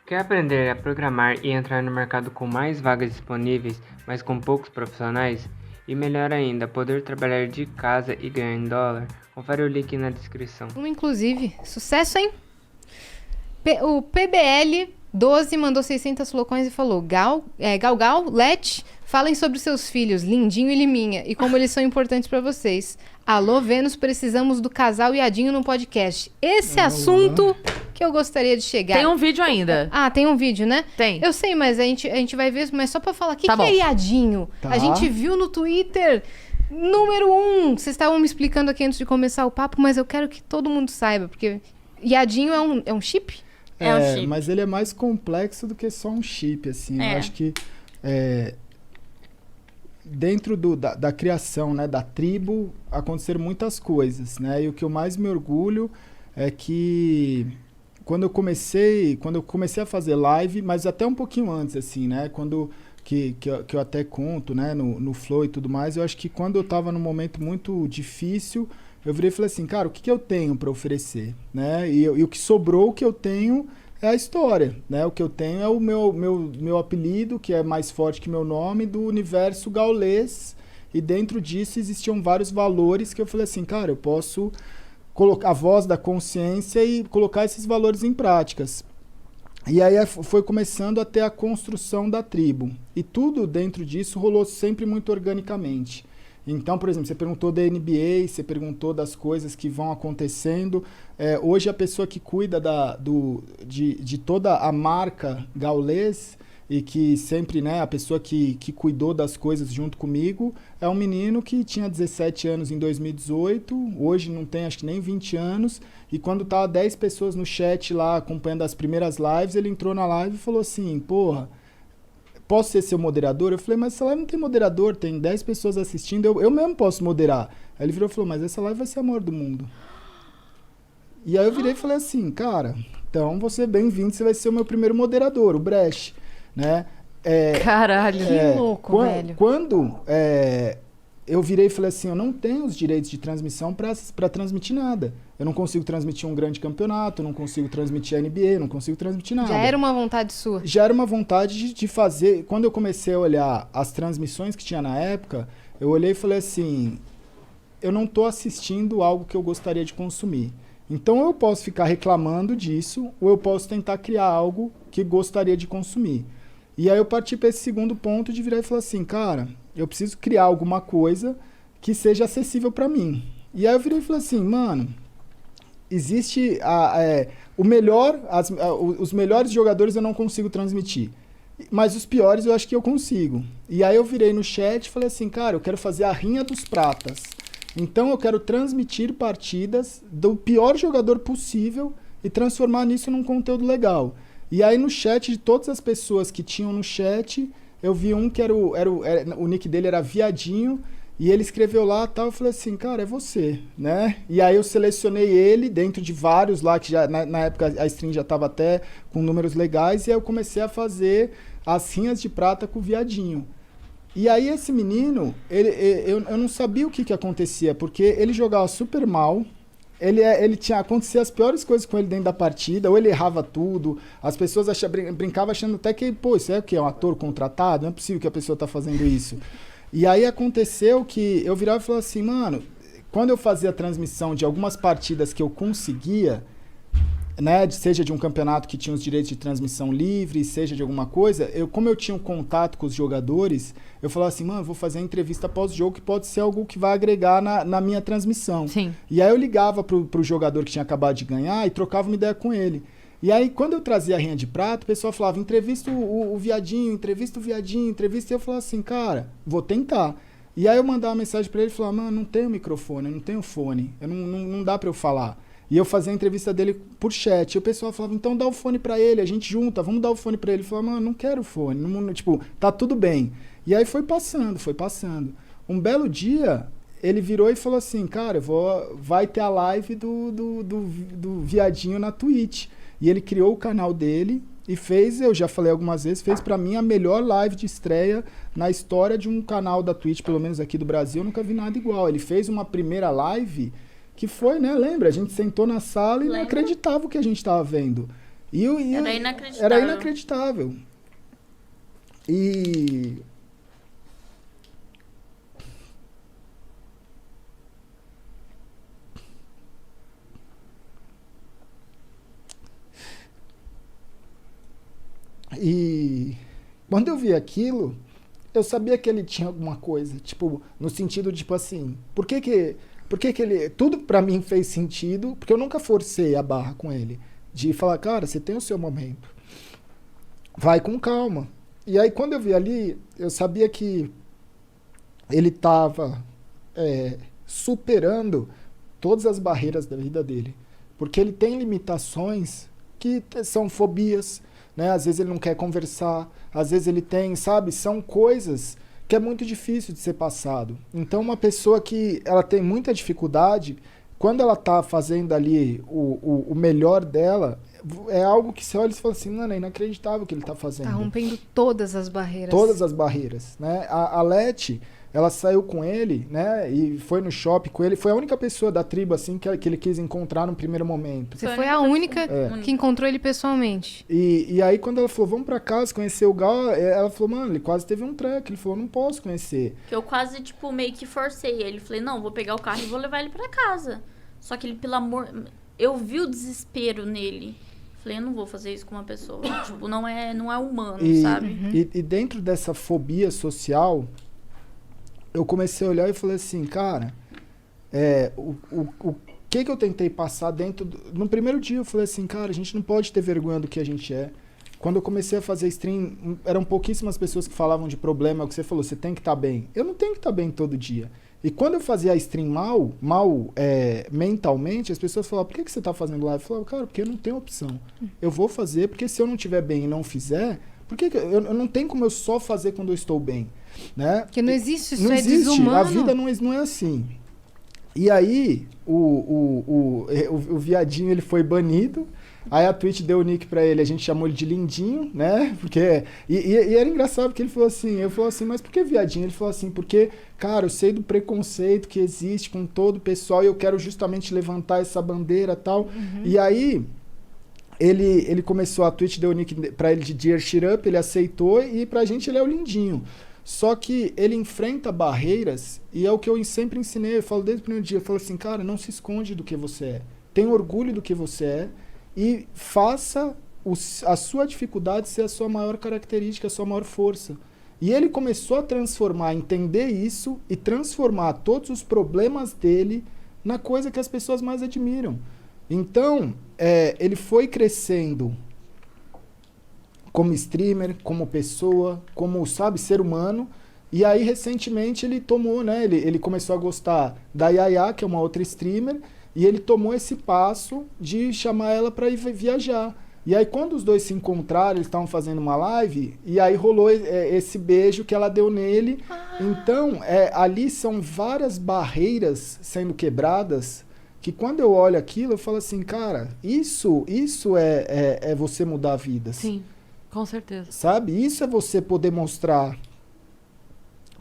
Quer aprender a programar e entrar no mercado com mais vagas disponíveis, mas com poucos profissionais? E melhor ainda, poder trabalhar de casa e ganhar em dólar? Confere o link na descrição. Inclusive, sucesso, hein? O PBL 12 mandou 600 flocões e falou: Gal, Let, falem sobre seus filhos, Lindinho e Liminha, e como eles são importantes pra vocês. Alô, Vênus, precisamos do casal Iadinho no podcast. Esse assunto que eu gostaria de chegar. Tem um vídeo ainda. Ah, tem um vídeo, né? Tem. Eu sei, mas a gente vai ver, mas só pra falar, o que Tá é Iadinho? Tá. A gente viu no Twitter, número 1. Vocês estavam me explicando aqui antes de começar o papo, mas eu quero que todo mundo saiba, porque Iadinho é um chip? É um chip. Mas ele é mais complexo do que só um chip, assim. É. Eu acho que dentro da criação, né, da tribo, aconteceram muitas coisas, né? E o que eu mais me orgulho é que quando eu comecei a fazer live, mas até um pouquinho antes, assim, né? Que eu até conto, né, no Flow e tudo mais, eu acho que quando eu tava num momento muito difícil, eu virei e falei assim, cara, o que eu tenho para oferecer, né? E o que sobrou, o que eu tenho é a história, né? O que eu tenho é o meu apelido, que é mais forte que meu nome, do universo gaulês, e dentro disso existiam vários valores que eu falei assim, cara, eu posso colocar a voz da consciência e colocar esses valores em práticas. E aí foi começando a ter a construção da tribo. E tudo dentro disso rolou sempre muito organicamente. Então, por exemplo, você perguntou da NBA, você perguntou das coisas que vão acontecendo. Hoje a pessoa que cuida de toda a marca gaulês e que sempre, né, a pessoa que cuidou das coisas junto comigo é um menino que tinha 17 anos em 2018, hoje não tem acho que nem 20 anos, e quando tava 10 pessoas no chat lá acompanhando as primeiras lives, ele entrou na live e falou assim, porra, posso ser seu moderador? Eu falei, mas essa live não tem moderador, tem 10 pessoas assistindo, eu mesmo posso moderar. Aí ele virou e falou, mas essa live vai ser a maior do mundo. E aí eu virei e falei assim, cara, então você é bem-vindo, você vai ser o meu primeiro moderador, o Brecht, né? Caralho. Que louco, velho. Quando eu virei e falei assim, eu não tenho os direitos de transmissão para transmitir nada. Eu não consigo transmitir um grande campeonato, não consigo transmitir a NBA, não consigo transmitir nada. Já era uma vontade sua? Já era uma vontade de fazer. Quando eu comecei a olhar as transmissões que tinha na época, eu olhei e falei assim, eu não estou assistindo algo que eu gostaria de consumir. Então eu posso ficar reclamando disso, ou eu posso tentar criar algo que gostaria de consumir. E aí eu parti para esse segundo ponto de virar e falar assim, cara, eu preciso criar alguma coisa que seja acessível para mim. E aí eu virei e falei assim, mano, existe os melhores jogadores eu não consigo transmitir, mas os piores eu acho que eu consigo. E aí eu virei no chat e falei assim, cara, eu quero fazer a rinha dos pratas. Então eu quero transmitir partidas do pior jogador possível e transformar nisso num conteúdo legal. E aí no chat de todas as pessoas que tinham no chat, eu vi um que o nick dele era Viadinho, e ele escreveu lá tal, eu falei assim, cara, é você, né? E aí eu selecionei ele dentro de vários lá, que já na época a stream já estava até com números legais, e aí eu comecei a fazer as rinhas de prata com o Viadinho. E aí esse menino, eu não sabia o que acontecia, porque ele jogava super mal, acontecia as piores coisas com ele dentro da partida, ou ele errava tudo, as pessoas brincavam achando até que, pô, isso é o quê? É um ator contratado? Não é possível que a pessoa tá fazendo isso. E aí aconteceu que eu virava e falava assim, mano, quando eu fazia a transmissão de algumas partidas que eu conseguia, né, seja de um campeonato que tinha os direitos de transmissão livre, seja de alguma coisa, como eu tinha um contato com os jogadores, eu falava assim, mano, vou fazer a entrevista pós-jogo que pode ser algo que vai agregar na minha transmissão. Sim. E aí eu ligava pro jogador que tinha acabado de ganhar e trocava uma ideia com ele. E aí, quando eu trazia a rinha de prata, o pessoal falava, entrevista o Viadinho, entrevista o Viadinho, entrevista, e eu falava assim, cara, vou tentar. E aí eu mandava uma mensagem pra ele e falava, mano, não tenho microfone, eu não tenho fone, não dá pra eu falar. E eu fazia a entrevista dele por chat. E o pessoal falava, então dá o fone pra ele, a gente junta, vamos dar o fone pra ele. Ele falava, mano, não quero fone. Não, tipo, tá tudo bem. E aí foi passando. Um belo dia, ele virou e falou assim, cara, vai ter a live do Viadinho na Twitch. E ele criou o canal dele e fez, eu já falei algumas vezes, fez pra mim a melhor live de estreia na história de um canal da Twitch, pelo menos aqui do Brasil, eu nunca vi nada igual. Ele fez uma primeira live que foi, né, lembra? A gente sentou na sala e não acreditava o que a gente estava vendo. Era inacreditável. Era inacreditável. E... E quando eu vi aquilo, eu sabia que ele tinha alguma coisa, tipo, no sentido, tipo assim, por que que ele... Tudo pra mim fez sentido, porque eu nunca forcei a barra com ele. De falar, cara, você tem o seu momento. Vai com calma. E aí, quando eu vi ali, eu sabia que ele tava superando todas as barreiras da vida dele. Porque ele tem limitações que são fobias, né? Às vezes ele não quer conversar, às vezes ele tem, sabe? São coisas que é muito difícil de ser passado. Então, uma pessoa que ela tem muita dificuldade, quando ela tá fazendo ali o melhor dela, é algo que você olha e fala assim, não, é inacreditável o que ele tá fazendo. Tá rompendo todas as barreiras. Todas as barreiras, né? A Leti, ela saiu com ele, né? E foi no shopping com ele. Foi a única pessoa da tribo, assim, que ele quis encontrar no primeiro momento. Você foi a única que encontrou ele pessoalmente. E aí, quando ela falou, vamos pra casa conhecer o Gal, ela falou, mano, ele quase teve um treco. Ele falou, não posso conhecer. Que eu quase, tipo, meio que forcei ele. Falei, não, vou pegar o carro e vou levar ele pra casa. Só que ele, pelo amor... Eu vi o desespero nele. Falei, eu não vou fazer isso com uma pessoa. Tipo, não é humano, sabe? E dentro dessa fobia social, eu comecei a olhar e falei assim, cara, o que eu tentei passar dentro... No primeiro dia eu falei assim, cara, a gente não pode ter vergonha do que a gente é. Quando eu comecei a fazer stream, eram pouquíssimas pessoas que falavam de problema, é o que você falou, você tem que estar bem. Eu não tenho que estar bem todo dia. E quando eu fazia a stream mal mentalmente, as pessoas falavam, por que você tá fazendo live? Eu falava, cara, porque eu não tenho opção. Eu vou fazer, porque se eu não estiver bem e não fizer, eu não tenho como eu só fazer quando eu estou bem, né? Porque não existe, isso não é existe. desumano. A vida não é assim. E aí, o viadinho, ele foi banido. Aí a Twitch deu o nick pra ele, a gente chamou ele de Lindinho, né? Porque... E era engraçado, porque ele falou assim, eu falei assim, mas por que viadinho? Ele falou assim, porque, cara, eu sei do preconceito que existe com todo o pessoal e eu quero justamente levantar essa bandeira e tal. Uhum. E aí, ele começou, a Twitch deu o nick pra ele de Dear Shit Up, ele aceitou e pra gente ele é o Lindinho. Só que ele enfrenta barreiras e é o que eu sempre ensinei, eu falo desde o primeiro dia, eu falo assim, cara, não se esconde do que você é. Tenha orgulho do que você é. E faça a sua dificuldade ser a sua maior característica, a sua maior força. E ele começou a transformar, entender isso e transformar todos os problemas dele na coisa que as pessoas mais admiram. Então, ele foi crescendo como streamer, como pessoa, como, sabe, ser humano. E aí, recentemente, ele tomou, né? Ele começou a gostar da Yaya, que é uma outra streamer, e ele tomou esse passo de chamar ela para ir viajar. E aí, quando os dois se encontraram, eles estavam fazendo uma live, e aí rolou esse beijo que ela deu nele. Então, ali são várias barreiras sendo quebradas, que quando eu olho aquilo, eu falo assim, cara, isso é você mudar vidas. Sim, com certeza. Sabe? Isso é você poder mostrar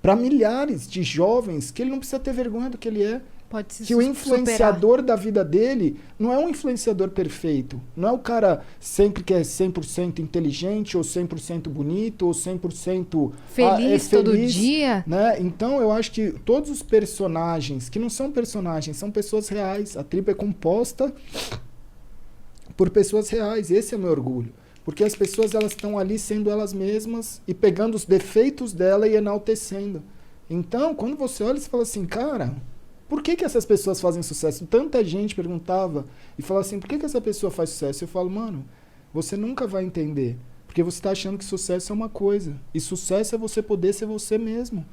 para milhares de jovens que ele não precisa ter vergonha do que ele é. Pode se que o influenciador da vida dele não é um influenciador perfeito. Não é o cara sempre que é 100% inteligente, ou 100% bonito, ou 100% feliz todo dia. Né? Então, eu acho que todos os personagens, que não são personagens, são pessoas reais. A tribo é composta por pessoas reais. Esse é o meu orgulho. Porque as pessoas, elas estão ali sendo elas mesmas e pegando os defeitos dela e enaltecendo. Então, quando você olha, você fala assim, cara... Por que essas pessoas fazem sucesso? Tanta gente perguntava e falava assim, por que essa pessoa faz sucesso? Eu falo, mano, você nunca vai entender. Porque você está achando que sucesso é uma coisa. E sucesso é você poder ser você mesmo.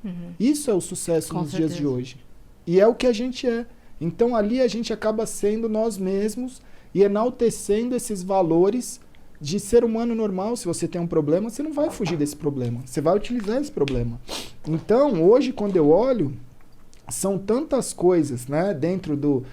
Uhum. Isso é o sucesso nos dias de hoje. E é o que a gente é. Então ali a gente acaba sendo nós mesmos e enaltecendo esses valores de ser humano normal. Se você tem um problema, você não vai fugir desse problema. Você vai utilizar esse problema. Então, hoje, quando eu olho... São tantas coisas, né, dentro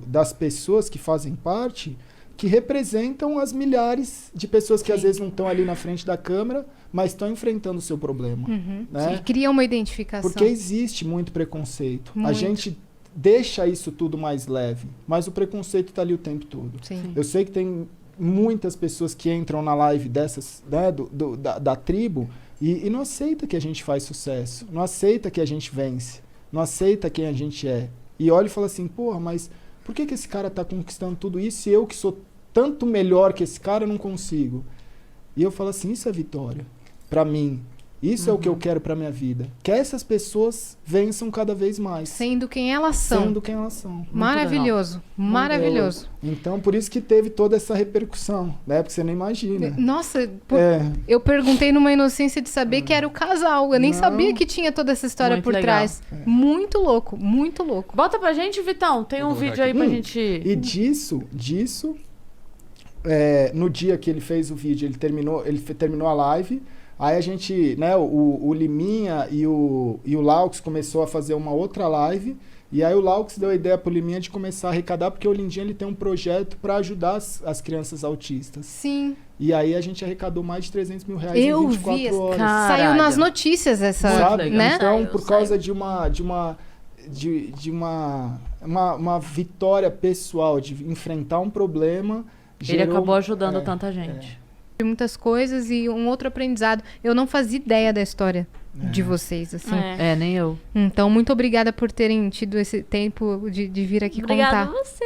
das pessoas que fazem parte, que representam as milhares de pessoas que às vezes não estão ali na frente da câmera, mas estão enfrentando o seu problema. Uhum. Né? Sim, cria uma identificação. Porque existe muito preconceito. Muito. A gente deixa isso tudo mais leve, mas o preconceito está ali o tempo todo. Sim. Eu sei que tem muitas pessoas que entram na live dessas, né, da tribo e não aceita que a gente faz sucesso, não aceita que a gente vence, não aceita quem a gente é. E olha e fala assim, porra, mas por que esse cara tá conquistando tudo isso e eu que sou tanto melhor que esse cara não consigo? E eu falo assim, isso é vitória pra mim. Isso é o que eu quero pra minha vida. Que essas pessoas vençam cada vez mais. Sendo quem elas são. Sendo quem elas são. Maravilhoso. Maravilhoso. Então, por isso que teve toda essa repercussão, né? Porque você nem imagina. Nossa, eu perguntei numa inocência de saber que era o casal. Eu nem sabia que tinha toda essa história Muito por legal. trás. Muito louco, muito louco. Bota pra gente, Vitão. Tem um vídeo aí pra gente... E disso, no dia que ele fez o vídeo, ele terminou a live. Aí a gente, né, o Liminha e o Laux começou a fazer uma outra live. E aí o Laux deu a ideia pro Liminha de começar a arrecadar, porque o Lindinho ele tem um projeto para ajudar as crianças autistas. Sim. E aí a gente arrecadou mais de 300 mil reais Eu em 24 vi, horas. Saiu nas notícias essa, Sabe? né? Então, por causa de uma vitória pessoal, de enfrentar um problema... Ele acabou ajudando tanta gente. Muitas coisas e um outro aprendizado. Eu não fazia ideia da história de vocês, assim. Nem eu. Então, muito obrigada por terem tido esse tempo de vir aqui Obrigada contar. a você.